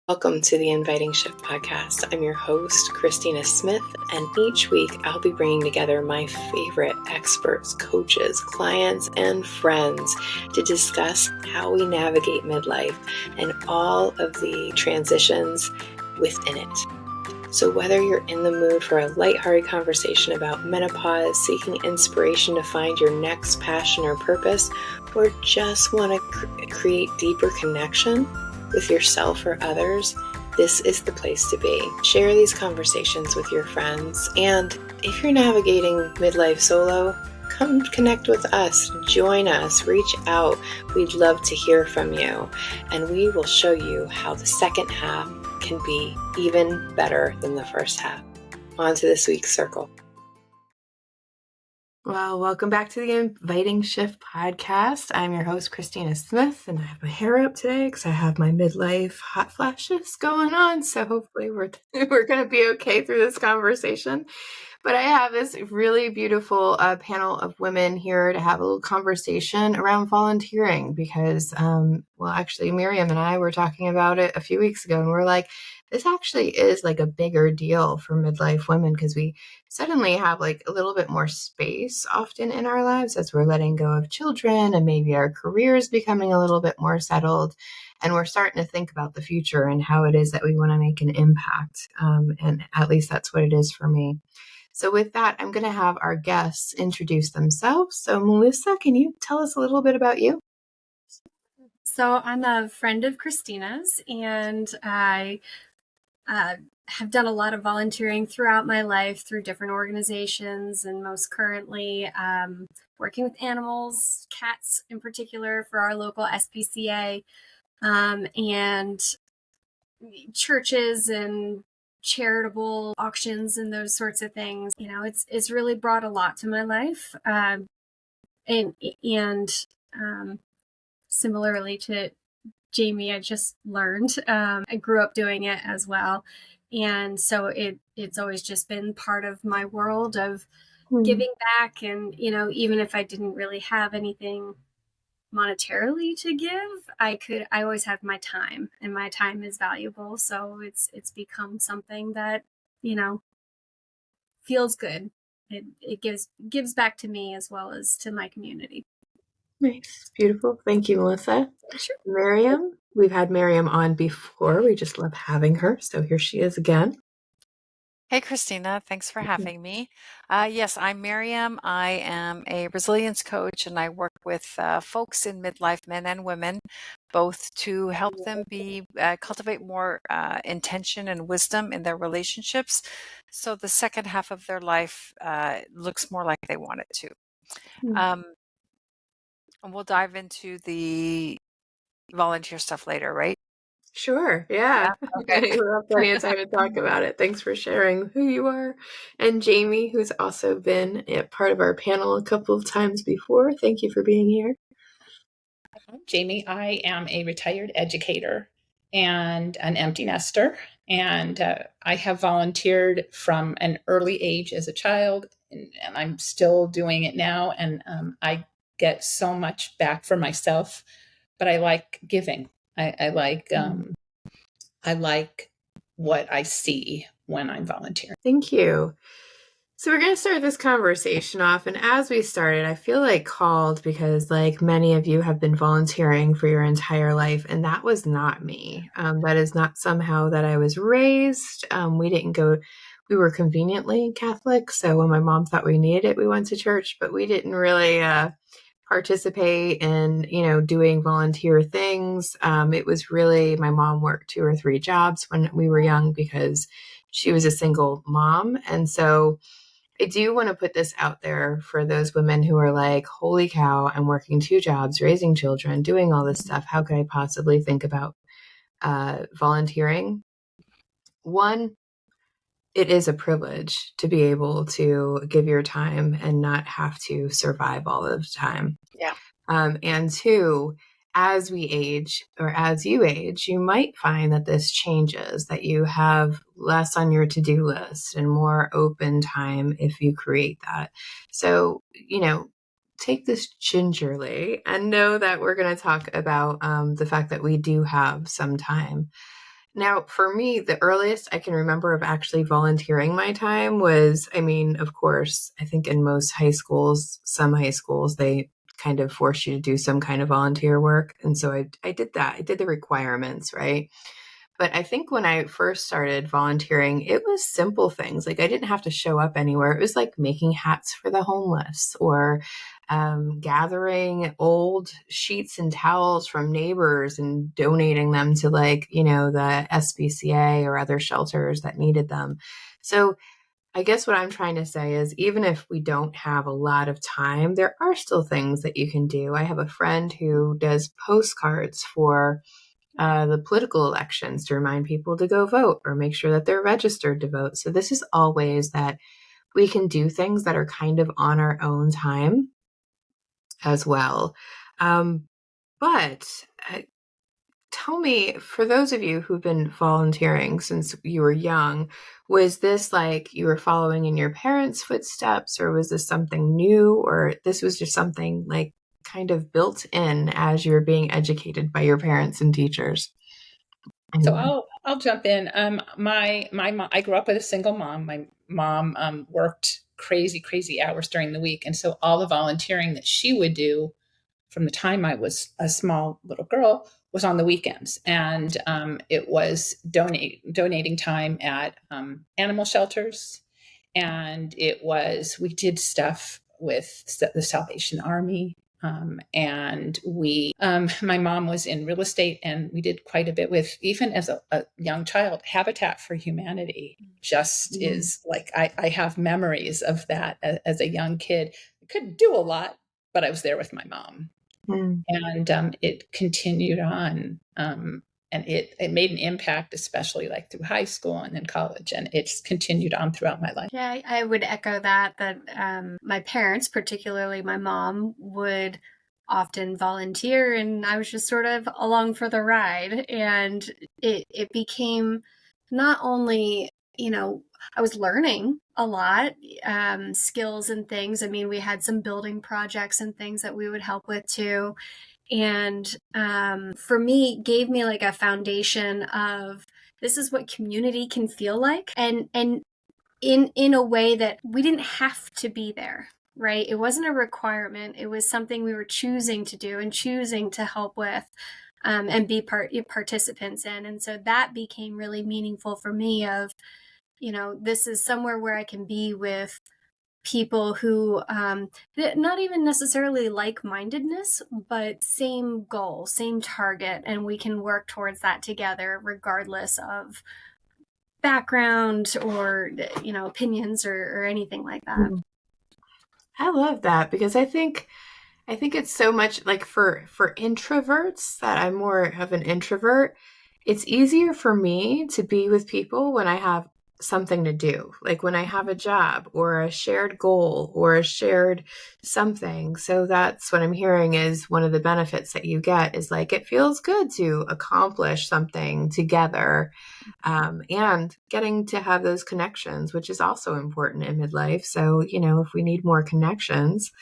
Welcome to the Inviting Shift podcast. I'm your host, Christina Smith, and each week I'll be bringing together my favorite experts, coaches, clients, and friends to discuss how we navigate midlife and all of the transitions within it. So whether you're in the mood for a lighthearted conversation about menopause, seeking inspiration to find your next passion or purpose, or just want to create deeper connection with yourself or others, this is the place to be. Share these conversations with your friends. And if you're navigating midlife solo, come connect with us, join us, reach out. We'd love to hear from you. And we will show you how the second half can be even better than the first half. On to this week's circle. Well, welcome back to the Inviting Shift podcast. I'm your host, Christina Smith, and I have my hair up today because I have my midlife hot flashes going on. So hopefully we're going to be okay through this conversation. But I have this really beautiful panel of women here to have a little conversation around volunteering because, actually, Maryam and I were talking about it a few weeks ago, and we're like, this actually is like a bigger deal for midlife women because we suddenly have like a little bit more space often in our lives as we're letting go of children and maybe our careers becoming a little bit more settled. And we're starting to think about the future and how it is that we want to make an impact. And at least that's what it is for me. So with that, I'm going to have our guests introduce themselves. So Melissa, can you tell us a little bit about you? So I'm a friend of Christina's, and I have done a lot of volunteering throughout my life through different organizations, and most currently working with animals, cats in particular, for our local SPCA, and churches and charitable auctions and those sorts of things. You know, it's really brought a lot to my life, and similarly to Jamie, I just learned. I grew up doing it as well. And so it's always just been part of my world of giving back. And, you know, even if I didn't really have anything monetarily to give, I always have my time, and my time is valuable. So it's become something that, you know, feels good. It gives back to me as well as to my community. Nice. Beautiful. Thank you, Melissa. Sure. Maryam, we've had Maryam on before. We just love having her. So here she is again. Hey, Christina. Thanks for having me. Yes, I'm Maryam. I am a resilience coach, and I work with folks in midlife, men and women, both to help them cultivate more intention and wisdom in their relationships, so the second half of their life looks more like they want it to. And we'll dive into the volunteer stuff later, right? Sure. Yeah. Okay. We'll have plenty of time to talk about it. Thanks for sharing who you are. And Jamie, who's also been a part of our panel a couple of times before. Thank you for being here. I'm Jamie. I am a retired educator and an empty nester. And I have volunteered from an early age as a child, and I'm still doing it now. And I get so much back for myself, but I like giving. I like what I see when I'm volunteering. Thank you. So we're going to start this conversation off. And as we started, I feel like called because like many of you have been volunteering for your entire life. And that was not me. That is not somehow that I was raised. We were conveniently Catholic. So when my mom thought we needed it, we went to church, but we didn't really participate in, doing volunteer things. It was really, my mom worked 2 or 3 jobs when we were young because she was a single mom. And so I do want to put this out there for those women who are like, holy cow, I'm working 2 jobs, raising children, doing all this stuff. How could I possibly think about volunteering? One, it is a privilege to be able to give your time and not have to survive all of the time. Yeah. And 2, as we age or as you age, you might find that this changes, that you have less on your to-do list and more open time if you create that. So, take this gingerly and know that we're going to talk about the fact that we do have some time. Now, for me, the earliest I can remember of actually volunteering my time was, I mean, of course, I think in most high schools, some high schools, they kind of force you to do some kind of volunteer work. And so I did that. I did the requirements, right? But I think when I first started volunteering, it was simple things. Like I didn't have to show up anywhere. It was like making hats for the homeless or gathering old sheets and towels from neighbors and donating them to like, the SPCA or other shelters that needed them. So I guess what I'm trying to say is even if we don't have a lot of time, there are still things that you can do. I have a friend who does postcards for the political elections to remind people to go vote or make sure that they're registered to vote. So this is all ways that we can do things that are kind of on our own time as well. But tell me, for those of you who've been volunteering since you were young, was this like you were following in your parents' footsteps, or was this something new, or this was just something like kind of built in as you were being educated by your parents and teachers? So I'll jump in. My mom, I grew up with a single mom. My mom worked crazy hours during the week, and so all the volunteering that she would do from the time I was a small little girl was on the weekends, and it was donating time at animal shelters, and we did stuff with the Salvation Army. And my mom was in real estate, and we did quite a bit with, even as a young child, Habitat for Humanity. Just is like, I have memories of that as a young kid. I couldn't do a lot, but I was there with my mom. And it continued on. And it made an impact, especially like through high school and then college, and it's continued on throughout my life. Yeah, I would echo that my parents, particularly my mom, would often volunteer, and I was just sort of along for the ride. And it became not only, I was learning a lot, skills and things. I mean, we had some building projects and things that we would help with too. And for me, gave me like a foundation of this is what community can feel like, and in a way that we didn't have to be there, right? It wasn't a requirement. It was something we were choosing to do and choosing to help with, and be participants in. And so that became really meaningful for me of, this is somewhere where I can be with people who not even necessarily like-mindedness, but same goal, same target, and we can work towards that together regardless of background or opinions or anything like that. I love that because I think it's so much like for introverts that I'm more of an introvert. It's easier for me to be with people when I have something to do, like when I have a job or a shared goal or a shared something. So that's what I'm hearing is one of the benefits that you get is like it feels good to accomplish something together, and getting to have those connections, which is also important in midlife. So, if we need more connections,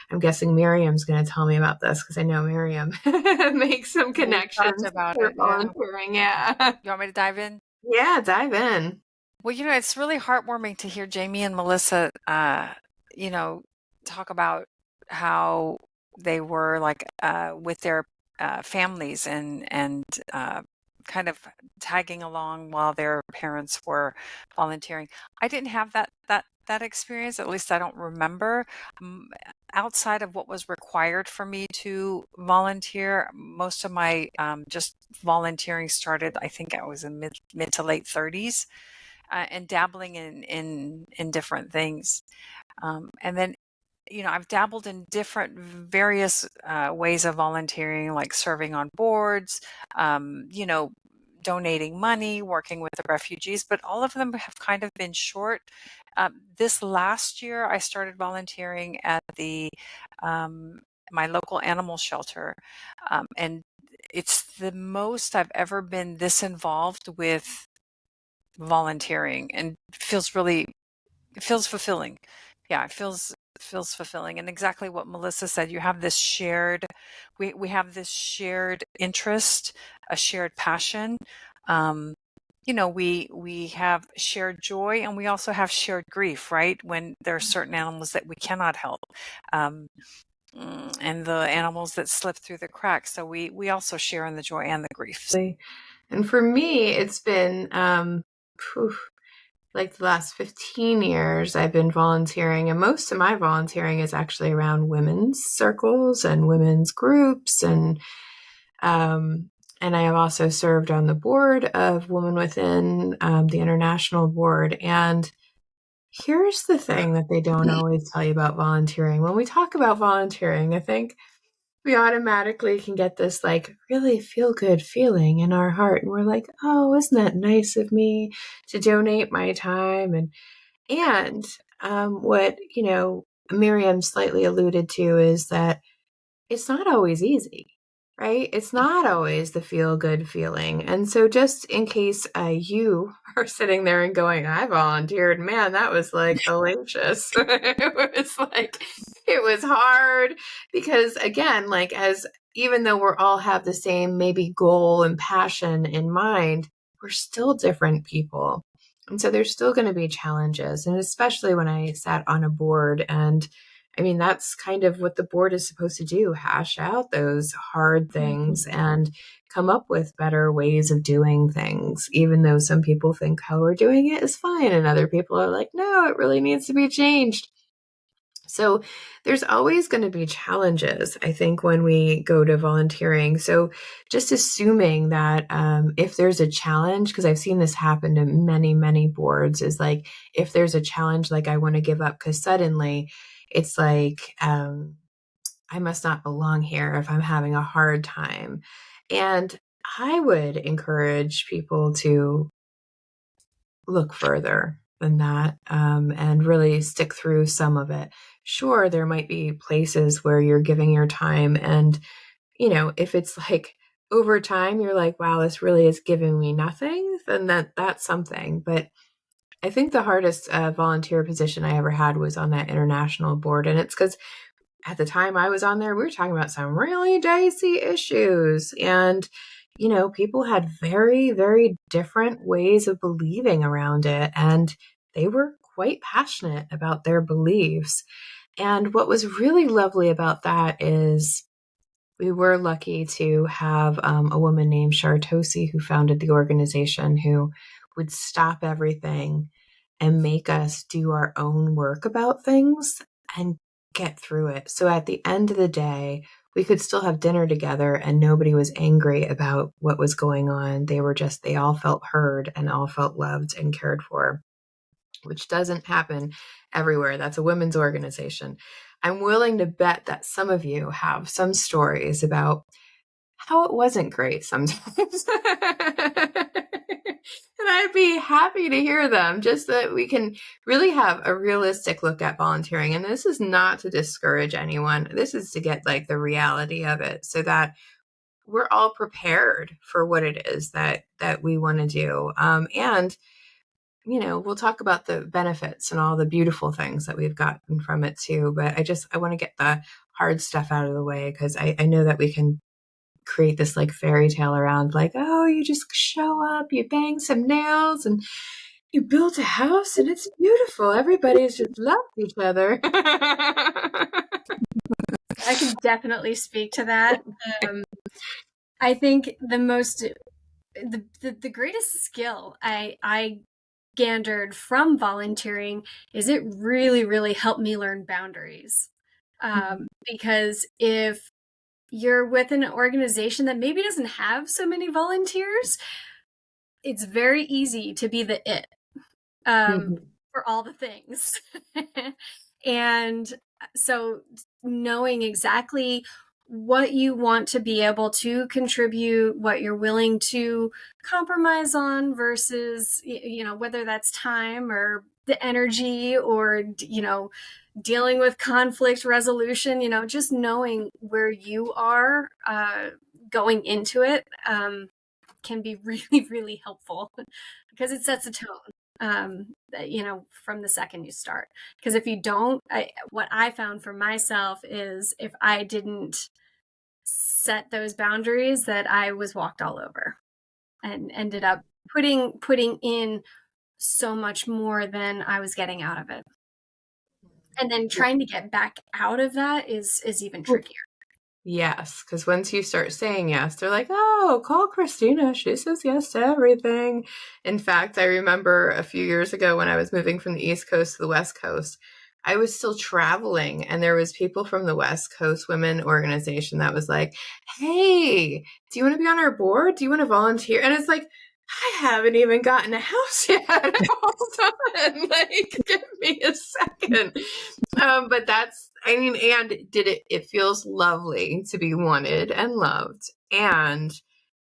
I'm guessing Maryam's going to tell me about this because I know Maryam makes some connections about for it, yeah. volunteering. Yeah. You want me to dive in? Yeah, dive in. Well, it's really heartwarming to hear Jamie and Melissa, talk about how they were like with their families and kind of tagging along while their parents were volunteering. I didn't have that experience. At least I don't remember. Outside of what was required for me to volunteer, most of my just volunteering started, I think I was in mid to late 30s. And dabbling in different things. And then, I've dabbled in different various ways of volunteering, like serving on boards, donating money, working with the refugees, but all of them have kind of been short. This last year, I started volunteering at my local animal shelter. And it's the most I've ever been this involved with volunteering, and it feels fulfilling. Yeah, it feels fulfilling. And exactly what Melissa said, you have this shared, we have this shared interest, a shared passion. we have shared joy, and we also have shared grief, right? When there are certain animals that we cannot help. And the animals that slip through the cracks. So we also share in the joy and the grief. And for me, it's been like the last 15 years I've been volunteering, and most of my volunteering is actually around women's circles and women's groups. And I have also served on the board of Women Within, the international board. And here's the thing that they don't always tell you about volunteering. When we talk about volunteering, I think we automatically can get this like really feel good feeling in our heart. And we're like, oh, isn't that nice of me to donate my time? And what, Maryam slightly alluded to is that it's not always easy, right? It's not always the feel good feeling. And so, just in case you are sitting there and going, I volunteered, man, that was like hellacious. It was hard because, again, like, even though we're all have the same maybe goal and passion in mind, we're still different people. And so there's still going to be challenges. And especially when I sat on a board, and I mean, that's kind of what the board is supposed to do, hash out those hard things and come up with better ways of doing things, even though some people think how we're doing it is fine. And other people are like, no, it really needs to be changed. So there's always going to be challenges, I think, when we go to volunteering. So just assuming that if there's a challenge, because I've seen this happen to many, many boards, is like if there's a challenge, like I want to give up because suddenly it's like I must not belong here if I'm having a hard time. And I would encourage people to look further than that and really stick through some of it. Sure, there might be places where you're giving your time, and if it's like over time you're like, wow, this really is giving me nothing, then that's something. But I think the hardest volunteer position I ever had was on that international board, and it's because at the time I was on there, we were talking about some really dicey issues. And, people had very, very different ways of believing around it. And they were quite passionate about their beliefs. And what was really lovely about that is we were lucky to have a woman named Chartosi who founded the organization, who would stop everything and make us do our own work about things and get through it. So at the end of the day, we could still have dinner together and nobody was angry about what was going on. They all felt heard and all felt loved and cared for, which doesn't happen everywhere. That's a women's organization. I'm willing to bet that some of you have some stories about how it wasn't great sometimes. And I'd be happy to hear them, just so that we can really have a realistic look at volunteering. And this is not to discourage anyone. This is to get like the reality of it so that we're all prepared for what it is that we want to do. And we'll talk about the benefits and all the beautiful things that we've gotten from it too. But I want to get the hard stuff out of the way, because I know that we can create this like fairy tale around like, oh, you just show up, you bang some nails, and you built a house, and it's beautiful. Everybody's just loved each other. I can definitely speak to that. I think the greatest skill I gathered from volunteering is it really, really helped me learn boundaries. Because if you're with an organization that maybe doesn't have so many volunteers, it's very easy to be the it for all the things. And so knowing exactly what you want to be able to contribute, what you're willing to compromise on versus, whether that's time or the energy or, dealing with conflict resolution, just knowing where you are going into it can be really, really helpful, because it sets a tone, from the second you start. Because if you don't, what I found for myself is if I didn't set those boundaries, that I was walked all over and ended up putting in so much more than I was getting out of it. And then trying to get back out of that is even trickier. Yes, because once you start saying yes, they're like, oh, call Christina. She says yes to everything. In fact, I remember a few years ago when I was moving from the East Coast to the West Coast, I was still traveling, and there was people from the West Coast Women Organization that was like, hey, do you want to be on our board? Do you want to volunteer? And it's like, I haven't even gotten a house yet. Hold on, like, give me a second. But that's, I mean, and it feels lovely to be wanted and loved. And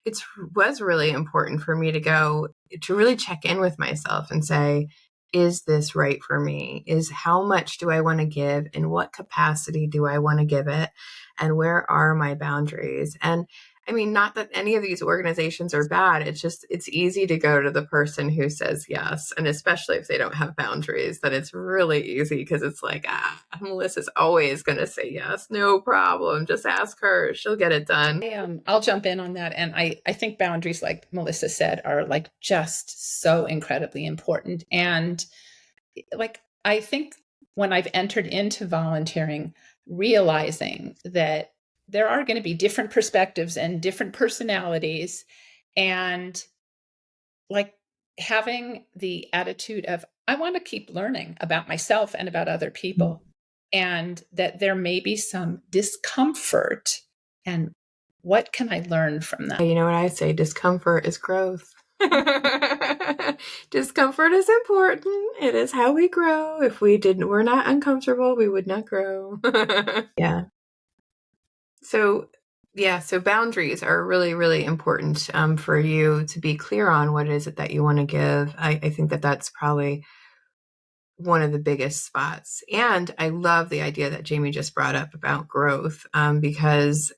it was really important for me to really check in with myself and say, is this right for me? How much do I want to give? In what capacity do I want to give it? And where are my boundaries? And I mean, not that any of these organizations are bad. It's easy to go to the person who says yes. And especially if they don't have boundaries, then it's really easy because it's like, Melissa's always going to say yes. No problem. Just ask her. She'll get it done. I'll jump in on that. And I think boundaries, like Melissa said, are like just so incredibly important. And like, I think when I've entered into volunteering, realizing that there are going to be different perspectives and different personalities, and like having the attitude of, I want to keep learning about myself and about other people, and that there may be some discomfort, and what can I learn from that? You know what I say? Discomfort is growth. Discomfort is important. It is how we grow. If we're not uncomfortable, we would not grow. Yeah. So boundaries are really, really important for you to be clear on what is it that you want to give. I think that that's probably one of the biggest spots. And I love the idea that Jamie just brought up about growth, because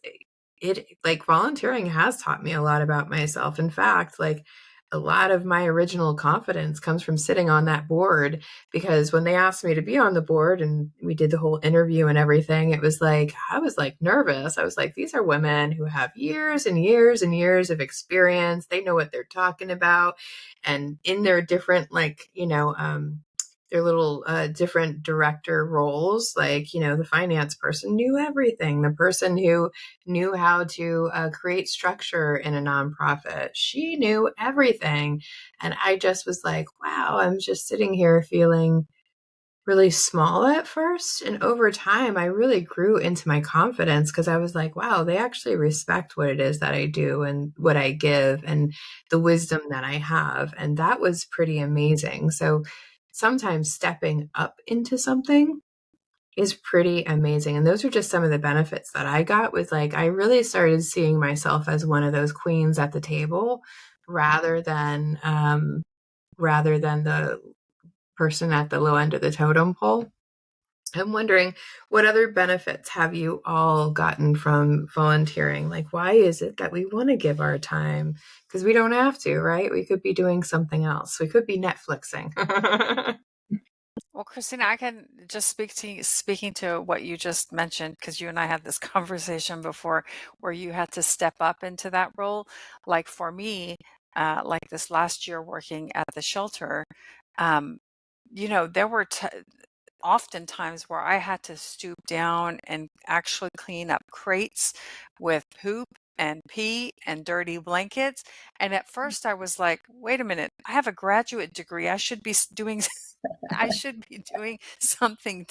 like volunteering has taught me a lot about myself. In fact, like a lot of my original confidence comes from sitting on that board, because when they asked me to be on the board and we did the whole interview and everything, it was like, I was like nervous. I was like, these are women who have years and years and years of experience. They know what they're talking about. And in their different, like, their little different director roles, like, the finance person knew everything. The person who knew how to create structure in a nonprofit, she knew everything. And I just was like, wow, I'm just sitting here feeling really small at first. And over time, I really grew into my confidence, because I was like, wow, they actually respect what it is that I do and what I give and the wisdom that I have. And that was pretty amazing. So sometimes stepping up into something is pretty amazing. And those are just some of the benefits that I got, was like, I really started seeing myself as one of those queens at the table, rather than the person at the low end of the totem pole. I'm wondering, what other benefits have you all gotten from volunteering? Like, why is it that we want to give our time? Because we don't have to, right? We could be doing something else. We could be Netflixing. Well, Christina, I can just speaking to what you just mentioned, because you and I had this conversation before where you had to step up into that role. Like for me, like this last year working at the shelter, there were oftentimes where I had to stoop down and actually clean up crates with poop and pee and dirty blankets. And at first I was like, wait a minute, I have a graduate degree. I should be doing something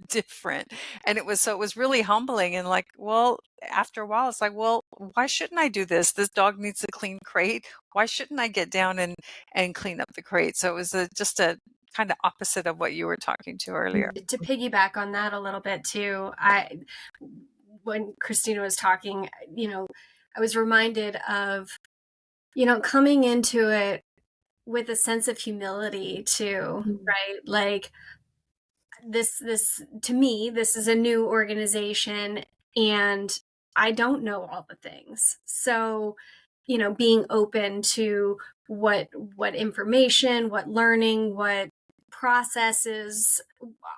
different. And it was really humbling. And like, well, after a while, it's like, well, why shouldn't I do this? This dog needs a clean crate. Why shouldn't I get down and clean up the crate? So it was just a kind of opposite of what you were talking to earlier. To piggyback on that a little bit too, when Christina was talking, I was reminded of, coming into it with a sense of humility too, right? Like this to me, this is a new organization and I don't know all the things. So, being open to what information, what learning, what processes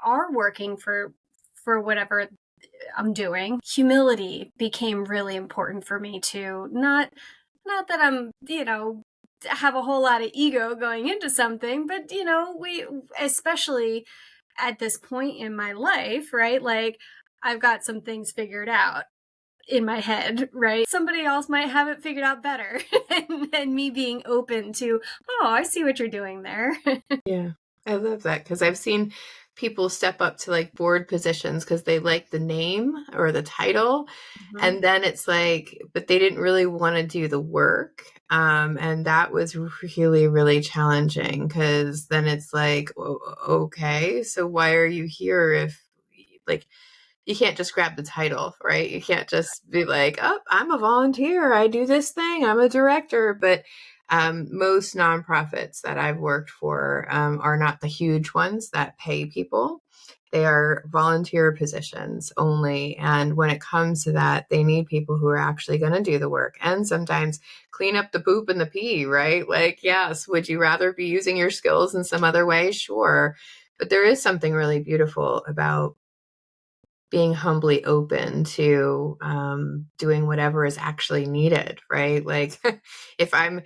are working for whatever I'm doing. Humility became really important for me too. Not that I'm, have a whole lot of ego going into something, but we, especially at this point in my life, right? Like, I've got some things figured out in my head, right? Somebody else might have it figured out better. and me being open to, oh, I see what you're doing there. Yeah, I love that, because I've seen people step up to like board positions because they like the name or the title. Mm-hmm. And then it's like, but they didn't really want to do the work. And that was really, really challenging, because then it's like, okay, so why are you here if, like, you can't just grab the title, right? You can't just be like, oh, I'm a volunteer, I do this thing, I'm a director. But most nonprofits that I've worked for are not the huge ones that pay people. They are volunteer positions only. And when it comes to that, they need people who are actually going to do the work and sometimes clean up the poop and the pee, right? Like, yes, would you rather be using your skills in some other way? Sure. But there is something really beautiful about being humbly open to doing whatever is actually needed, right? Like, if I'm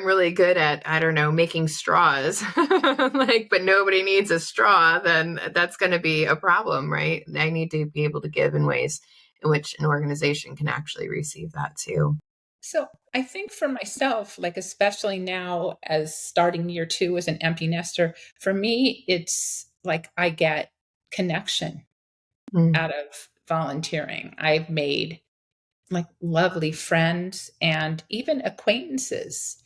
really good at, I don't know, making straws, like, but nobody needs a straw, then that's going to be a problem, right? I need to be able to give in ways in which an organization can actually receive that too. So I think for myself, like, especially now as starting year 2 as an empty nester, for me, it's like I get connection out of volunteering. I've made like lovely friends and even acquaintances.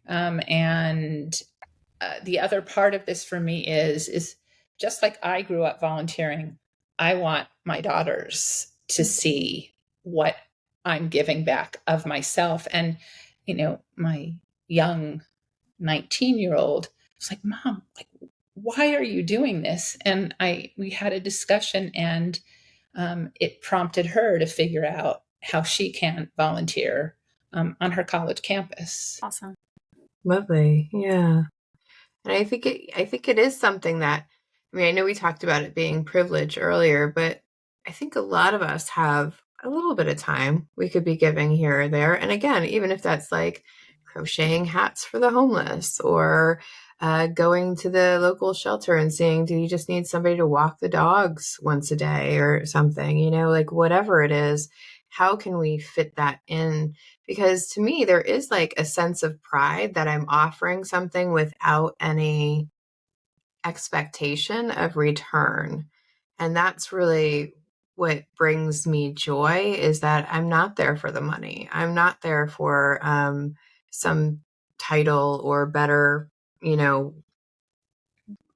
And the other part of this for me is just like I grew up volunteering, I want my daughters to see what I'm giving back of myself. And, my young 19-year-old was like, Mom, like, why are you doing this? And we had a discussion, and it prompted her to figure out how she can volunteer on her college campus. Awesome. Lovely. Yeah. And I think it is something that, I mean, I know we talked about it being privilege earlier, but I think a lot of us have a little bit of time we could be giving here or there. And again, even if that's like crocheting hats for the homeless, or going to the local shelter and seeing, do you just need somebody to walk the dogs once a day or something, like whatever it is, how can we fit that in? Because to me, there is like a sense of pride that I'm offering something without any expectation of return. And that's really what brings me joy, is that I'm not there for the money. I'm not there for some title or better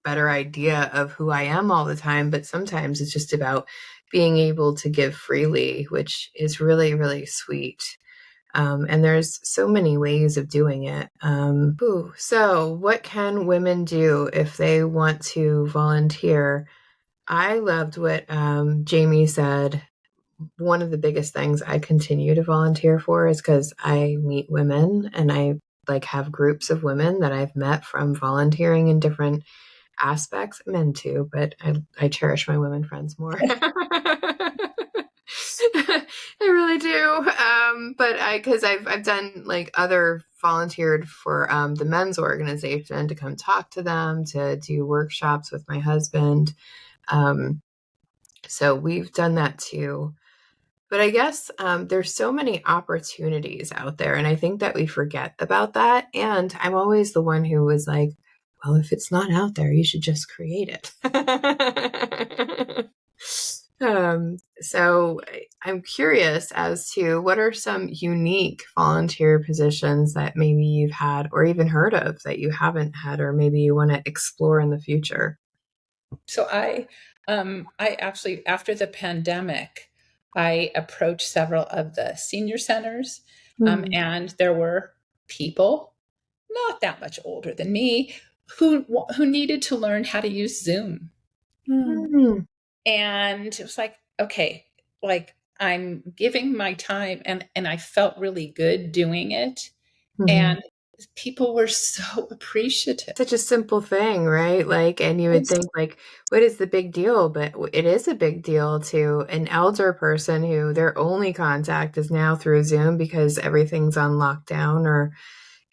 idea of who I am all the time. But sometimes it's just about being able to give freely, which is really, really sweet. And there's so many ways of doing it. So what can women do if they want to volunteer? I loved what Jamie said. One of the biggest things I continue to volunteer for is because I meet women, and I like have groups of women that I've met from volunteering in different aspects. Men too, but I cherish my women friends more. I really do. But because I've done like volunteered for the men's organization to come talk to them, to do workshops with my husband. So we've done that too. But I guess there's so many opportunities out there, and I think that we forget about that. And I'm always the one who was like, well, if it's not out there, you should just create it. So I'm curious as to what are some unique volunteer positions that maybe you've had or even heard of that you haven't had, or maybe you want to explore in the future. So I actually, after the pandemic, I approached several of the senior centers, and there were people not that much older than me who needed to learn how to use Zoom. And it was like, okay, like, I'm giving my time, and I felt really good doing it. And people were so appreciative. Such a simple thing, right? Like, and you would think like, what is the big deal? But it is a big deal to an elder person who their only contact is now through Zoom because everything's on lockdown, or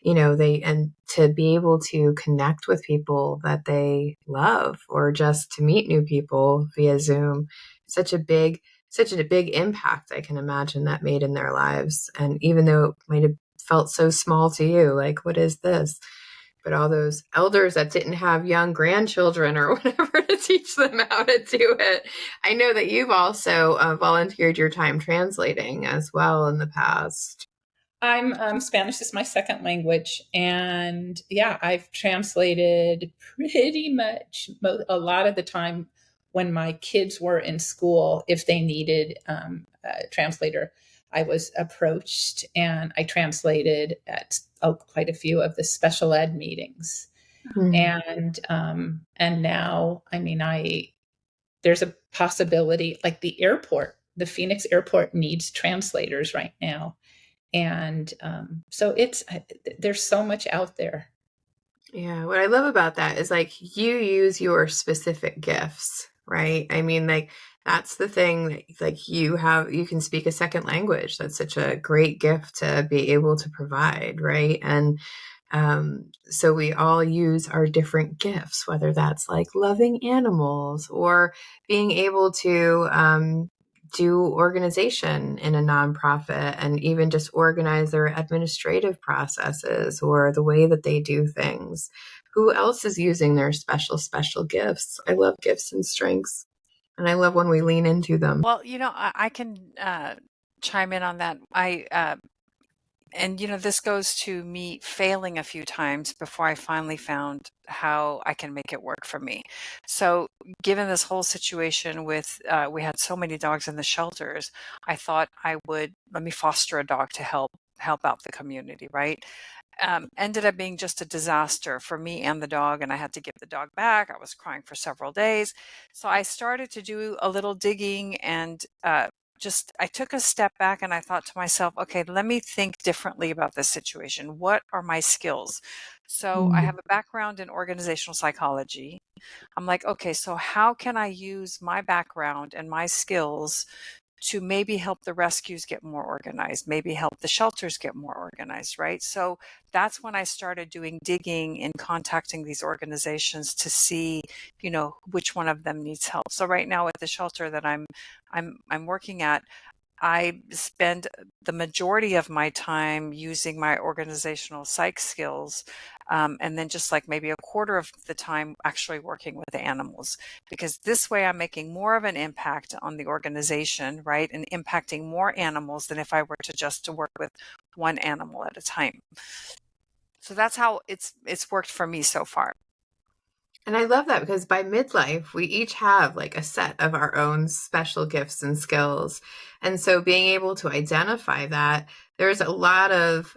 and to be able to connect with people that they love, or just to meet new people via Zoom, such a big impact I can imagine that made in their lives. And even though it might have felt so small to you, like, what is this? But all those elders that didn't have young grandchildren or whatever to teach them how to do it. I know that you've also volunteered your time translating as well in the past. I'm Spanish is my second language, and yeah, I've translated pretty much a lot of the time when my kids were in school. If they needed a translator, I was approached, and I translated at quite a few of the special ed meetings. And now, I mean, I there's a possibility, like the Phoenix airport needs translators right now, and so there's so much out there. Yeah, what I love about that is, like, you use your specific gifts, right? I mean, like, that's the thing that, like, you can speak a second language. That's such a great gift to be able to provide, right? And so we all use our different gifts, whether that's like loving animals or being able to do organization in a nonprofit, and even just organize their administrative processes or the way that they do things. Who else is using their special gifts? I love gifts and strengths, and I love when we lean into them. Well, I can chime in on that. And this goes to me failing a few times before I finally found how I can make it work for me. So given this whole situation with, we had so many dogs in the shelters, I thought let me foster a dog to help out the community, right? Ended up being just a disaster for me and the dog, and I had to give the dog back. I was crying for several days. So I started to do a little digging, and I took a step back, and I thought to myself, okay, let me think differently about this situation. What are my skills? So I have a background in organizational psychology. I'm like, okay, so how can I use my background and my skills to maybe help the rescues get more organized, maybe help the shelters get more organized, right? So that's when I started doing digging and contacting these organizations to see, which one of them needs help. So right now at the shelter that I'm working at, I spend the majority of my time using my organizational psych skills, and then just like maybe a quarter of the time actually working with the animals, because this way I'm making more of an impact on the organization, right? And impacting more animals than if I were to work with one animal at a time. So that's how it's worked for me so far. And I love that, because by midlife, we each have like a set of our own special gifts and skills. And so being able to identify that, there's a lot of,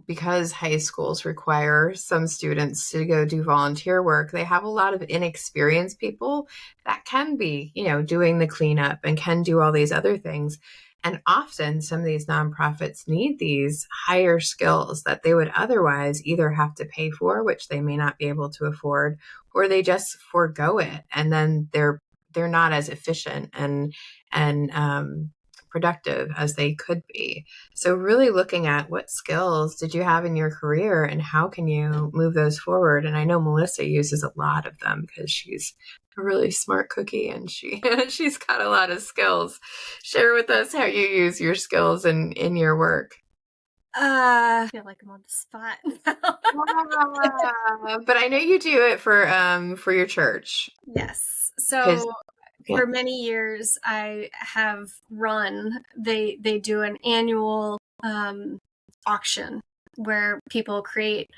because high schools require some students to go do volunteer work, they have a lot of inexperienced people that can be, doing the cleanup and can do all these other things. And often some of these nonprofits need these higher skills that they would otherwise either have to pay for, which they may not be able to afford, or they just forego it, and then they're not as efficient and productive as they could be. So really looking at what skills did you have in your career and how can you move those forward. And I know Melissa uses a lot of them because she's a really smart cookie, and she's got a lot of skills. Share with us how you use your skills in your work. I feel like I'm on the spot now. But I know you do it for your church. Yes. So for many years I have run, they do an annual auction where people create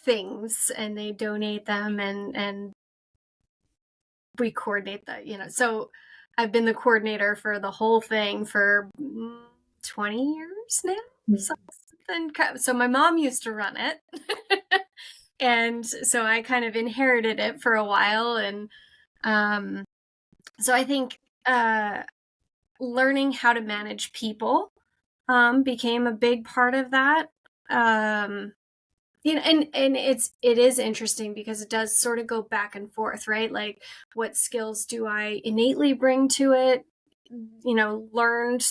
things and they donate them, and we coordinate that, So I've been the coordinator for the whole thing for 20 years now. So my mom used to run it. And so I kind of inherited it for a while. And so I think learning how to manage people became a big part of that. And it is interesting because it does sort of go back and forth, right? Like, what skills do I innately bring to it? Learned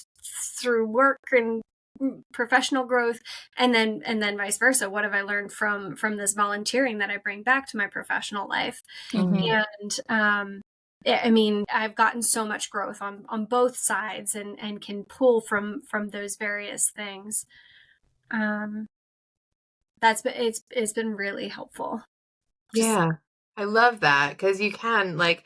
through work and professional growth, and then vice versa. What have I learned from this volunteering that I bring back to my professional life? And I mean, I've gotten so much growth on both sides, and can pull from those various things. It's been really helpful. Yeah, I love that, because you can, like,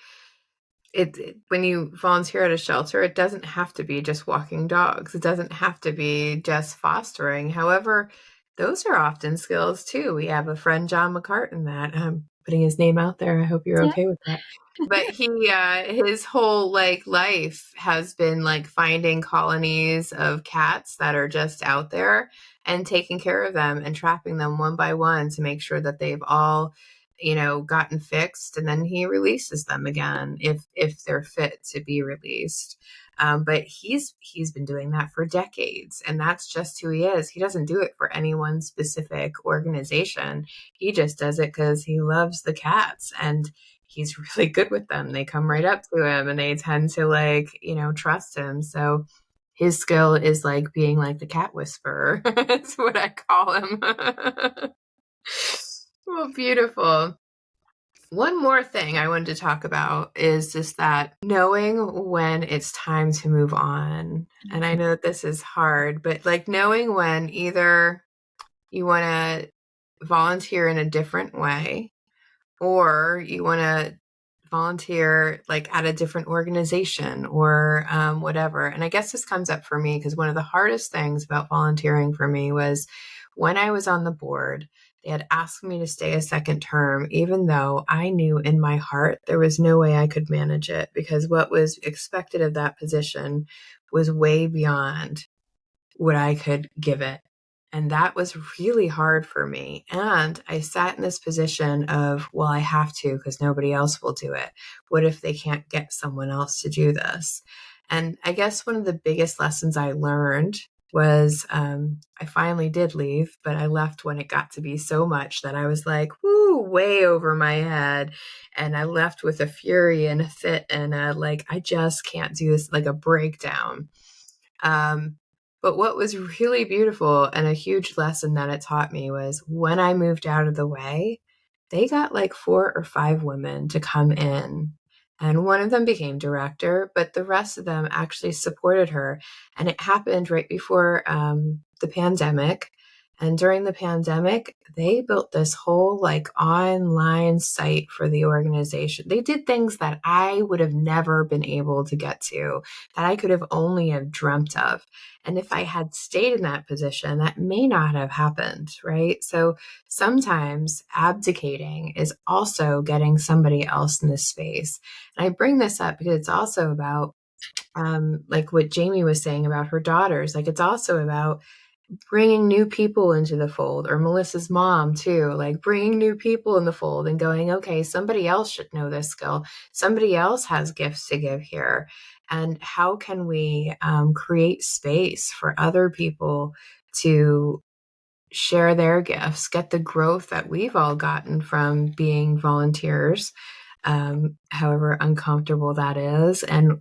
when you volunteer at a shelter, it doesn't have to be just walking dogs. It doesn't have to be just fostering. However, those are often skills too. We have a friend, John McCartan, that I'm putting his name out there. I hope you're okay with that. But his whole life has been finding colonies of cats that are just out there and taking care of them and trapping them one by one to make sure that they've all gotten fixed, and then he releases them again if they're fit to be released. But he's been doing that for decades, and that's just who he is. He doesn't do it for any one specific organization. He just does it because he loves the cats, and he's really good with them. They come right up to him, and they tend to trust him. So his skill is being the cat whisperer. That's what I call him. Well, beautiful. One more thing I wanted to talk about is just that knowing when it's time to move on. And I know that this is hard, but knowing when either you want to volunteer in a different way, or you want to volunteer at a different organization, or whatever. And I guess this comes up for me because one of the hardest things about volunteering for me was when I was on the board. They had asked me to stay a second term, even though I knew in my heart there was no way I could manage it, because what was expected of that position was way beyond what I could give it. And that was really hard for me. And I sat in this position of, well, I have to because nobody else will do it. What if they can't get someone else to do this? And I guess one of the biggest lessons I learned was I finally did leave, but I left when it got to be so much that I was like, whoo, way over my head. And I left with a fury and a fit, and I just can't do this, a breakdown. But what was really beautiful and a huge lesson that it taught me was when I moved out of the way, they got 4 or 5 women to come in. And one of them became director, but the rest of them actually supported her. And it happened right before the pandemic. And during the pandemic, they built this whole online site for the organization. They did things that I would have never been able to get to, that I could have only have dreamt of. And if I had stayed in that position, that may not have happened, right? So sometimes abdicating is also getting somebody else in this space. And I bring this up because it's also about what Jamie was saying about her daughters. It's also about bringing new people into the fold, or Melissa's mom too, bringing new people in the fold and going, okay, somebody else should know this skill. Somebody else has gifts to give here. And how can we create space for other people to share their gifts, get the growth that we've all gotten from being volunteers, however uncomfortable that is. And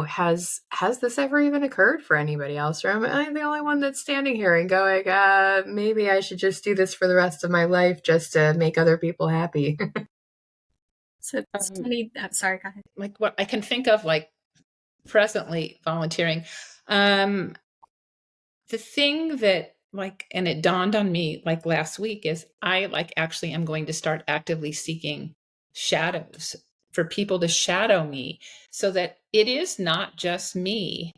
has this ever even occurred for anybody else? Or am I the only one that's standing here and going, maybe I should just do this for the rest of my life just to make other people happy? So it's funny. Sorry, go ahead. What I can think of, presently volunteering, the thing that and it dawned on me last week is I actually am going to start actively seeking shadows, for people to shadow me, so that it is not just me.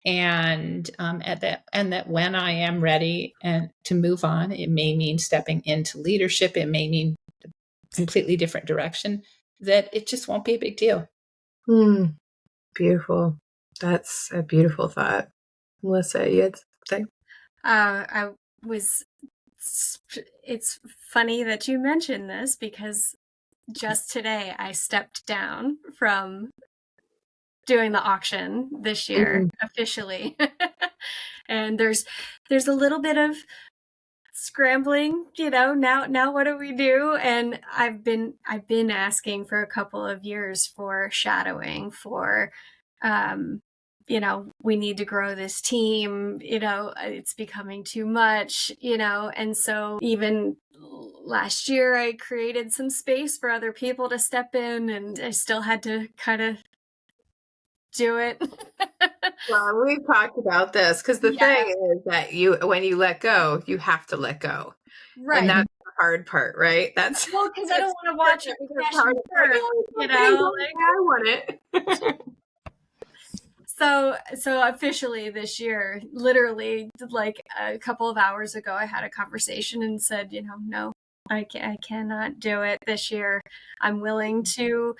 And that when I am ready and to move on, it may mean stepping into leadership, it may mean a completely different direction, that it just won't be a big deal. Beautiful. That's a beautiful thought. Melissa, you had something? It's funny that you mentioned this, because just today I stepped down from doing the auction this year officially. And there's a little bit of scrambling, now what do we do? And I've been asking for a couple of years for shadowing, for we need to grow this team, it's becoming too much, and so even last year I created some space for other people to step in, and I still had to kind of do it. Well, we've talked about this because the thing is that when you let go, you have to let go. Right. And that's the hard part, right? That's well, because I don't want to watch it crash and burn, I want it. So officially this year, literally like a couple of hours ago, I had a conversation and said, no, I cannot do it this year. I'm willing to,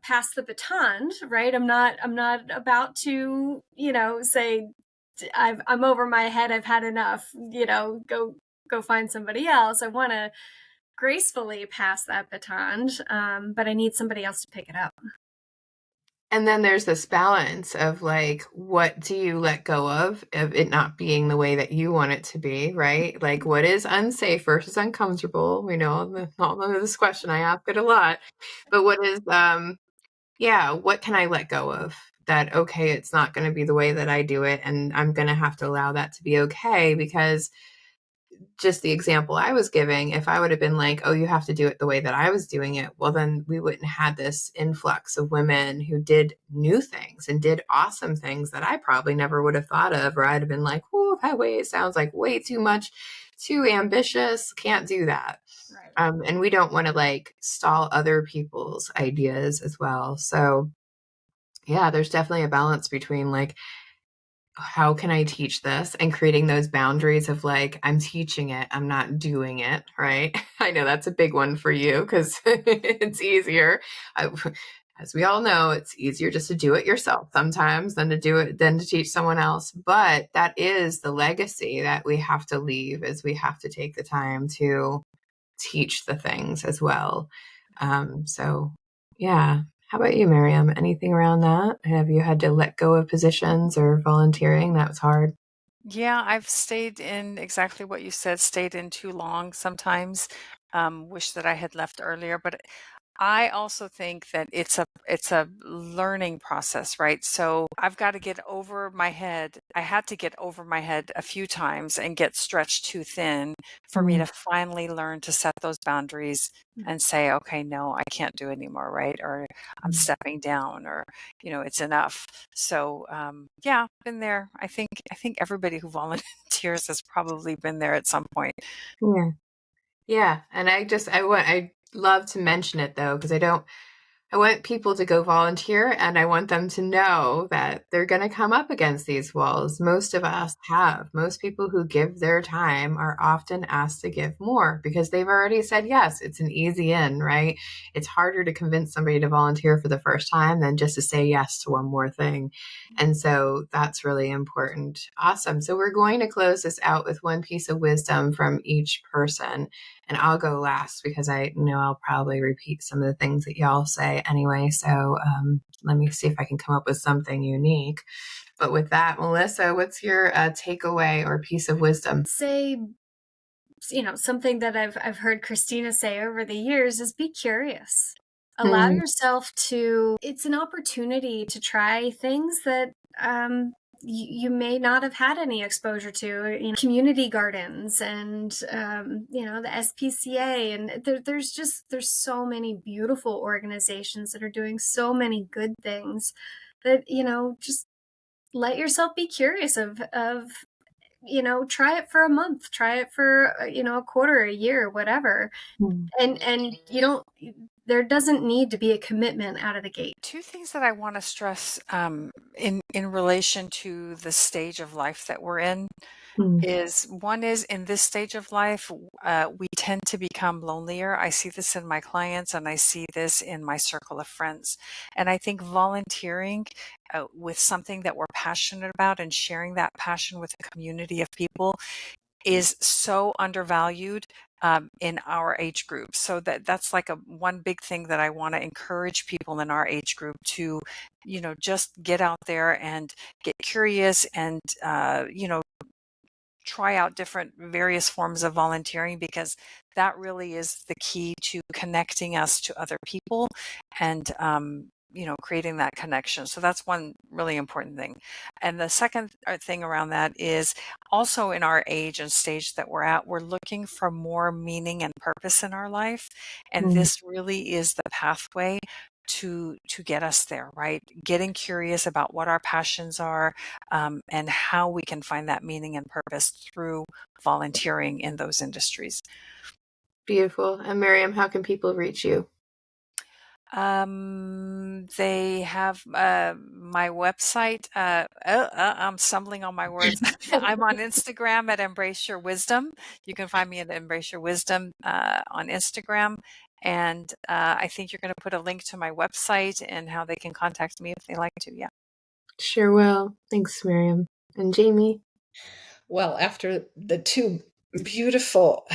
pass the baton, right? I'm not about to, say I'm over my head. I've had enough, go find somebody else. I want to gracefully pass that baton. But I need somebody else to pick it up. And then there's this balance of like, what do you let go of it not being the way that you want it to be, right? Like, what is unsafe versus uncomfortable? We know all of this question, I ask it a lot. But what is, what can I let go of? That, okay, it's not going to be the way that I do it. And I'm going to have to allow that to be okay, because just the example I was giving, if I would have been like, oh, you have to do it the way that I was doing it, well, then we wouldn't have this influx of women who did new things and did awesome things that I probably never would have thought of, or I'd have been like, oh, that way it sounds like way too much, too ambitious, can't do that. Right. And we don't want to like stall other people's ideas as well. So yeah, there's definitely a balance between like, how can I teach this, and creating those boundaries of like, I'm teaching it, I'm not doing it, right? I know that's a big one for you because it's easier. As we all know, it's easier just to do it yourself sometimes than to teach someone else. But that is the legacy that we have to leave, is we have to take the time to teach the things as well. So yeah. How about you, Maryam? Anything around that? Have you had to let go of positions or volunteering that was hard? Yeah, I've stayed in exactly what you said, stayed in too long sometimes. Wish that I had left earlier, but I also think that it's a learning process, right? So I've got to get over my head. I had to get over my head a few times and get stretched too thin for me to finally learn to set those boundaries and say, okay, no, I can't do anymore, right? Or I'm stepping down, or it's enough. So yeah, been there. I think everybody who volunteers has probably been there at some point. Yeah. Yeah. And I love to mention it though, because I want people to go volunteer, and I want them to know that they're going to come up against these walls. Most of us have. Most people who give their time are often asked to give more because they've already said yes. It's an easy in, right? It's harder to convince somebody to volunteer for the first time than just to say yes to one more thing. And so that's really important. Awesome. So we're going to close this out with one piece of wisdom from each person. And I'll go last because I know I'll probably repeat some of the things that y'all say anyway. So let me see if I can come up with something unique. But with that, Melissa, what's your takeaway or piece of wisdom? Say, something that I've heard Christina say over the years is be curious. Allow yourself to, it's an opportunity to try things that you may not have had any exposure to, community gardens and, the SPCA. And there's so many beautiful organizations that are doing so many good things that, just let yourself be curious of try it for a month, try it for, a quarter, a year, whatever. And there doesn't need to be a commitment out of the gate. Two things that I want to stress in relation to the stage of life that we're in is, one is, in this stage of life, we tend to become lonelier. I see this in my clients, and I see this in my circle of friends. And I think volunteering with something that we're passionate about and sharing that passion with a community of people is so undervalued in our age group. So that's like one big thing that I want to encourage people in our age group to, just get out there and get curious and, try out different various forms of volunteering, because that really is the key to connecting us to other people and creating that connection. So that's one really important thing. And the second thing around that is also in our age and stage that we're at, we're looking for more meaning and purpose in our life. And this really is the pathway to get us there, right? Getting curious about what our passions are, and how we can find that meaning and purpose through volunteering in those industries. Beautiful. And Maryam, how can people reach you? They have my website. I'm stumbling on my words. I'm on Instagram at Embrace Your Wisdom. You can find me at Embrace Your Wisdom on Instagram. And I think you're going to put a link to my website and how they can contact me if they like to. Yeah. Sure will. Thanks, Maryam. And Jamie? Well, after the two beautiful,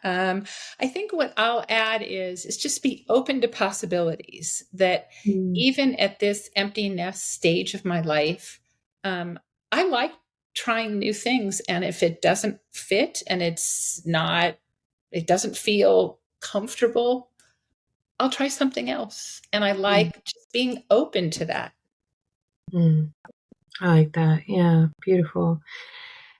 I think what I'll add is just be open to possibilities. That even at this empty nest stage of my life, I like trying new things. And if it doesn't fit and it doesn't feel comfortable, I'll try something else. And I like just being open to that. I like that. Yeah, beautiful.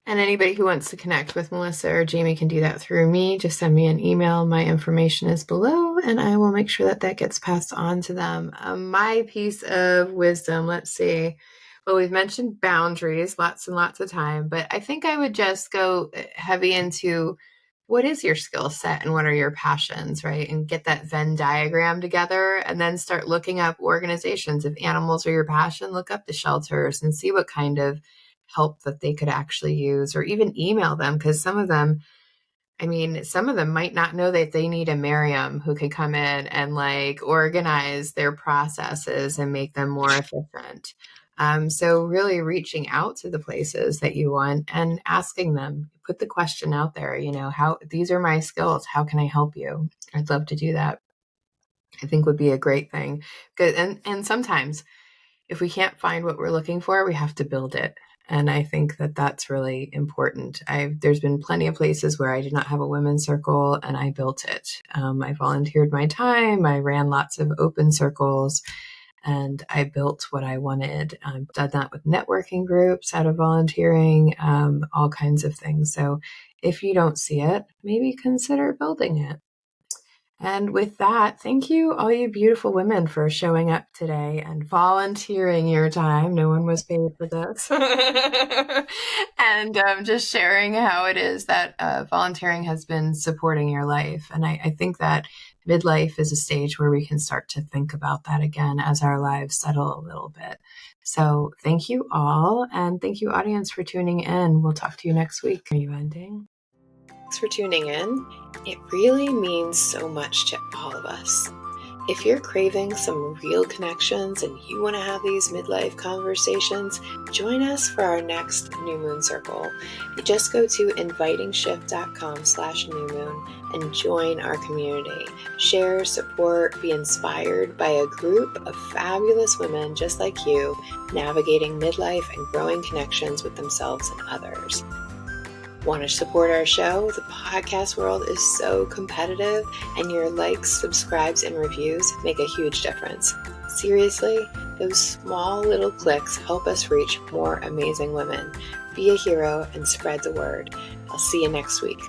And anybody who wants to connect with Melissa or Jamie can do that through me. Just send me an email. My information is below, and I will make sure that that gets passed on to them. My piece of wisdom, let's see. Well, we've mentioned boundaries lots and lots of time, but I think I would just go heavy into what is your skill set and what are your passions, right? And get that Venn diagram together and then start looking up organizations. If animals are your passion, look up the shelters and see what kind of help that they could actually use, or even email them, because some of them might not know that they need a Maryam who can come in and like organize their processes and make them more efficient. So really reaching out to the places that you want and asking them, put the question out there, how these are my skills. How can I help you? I'd love to do that. I think would be a great thing. Good. And sometimes if we can't find what we're looking for, we have to build it. And I think that that's really important. There's been plenty of places where I did not have a women's circle and I built it. I volunteered my time. I ran lots of open circles and I built what I wanted. I've done that with networking groups out of volunteering, all kinds of things. So if you don't see it, maybe consider building it. And with that, thank you, all you beautiful women, for showing up today and volunteering your time. No one was paid for this. And just sharing how it is that volunteering has been supporting your life. And I think that midlife is a stage where we can start to think about that again as our lives settle a little bit. So thank you all. And thank you, audience, for tuning in. We'll talk to you next week. Are you ending? Thanks for tuning in. It really means so much to all of us. If you're craving some real connections and you want to have these midlife conversations, join us for our next New Moon Circle. You just go to invitingshift.com/new moon and join our community. Share, support, be inspired by a group of fabulous women just like you, navigating midlife and growing connections with themselves and others. Want to support our show? The podcast world is so competitive, and your likes, subscribes, and reviews make a huge difference. Seriously, those small little clicks help us reach more amazing women. Be a hero and spread the word. I'll see you next week.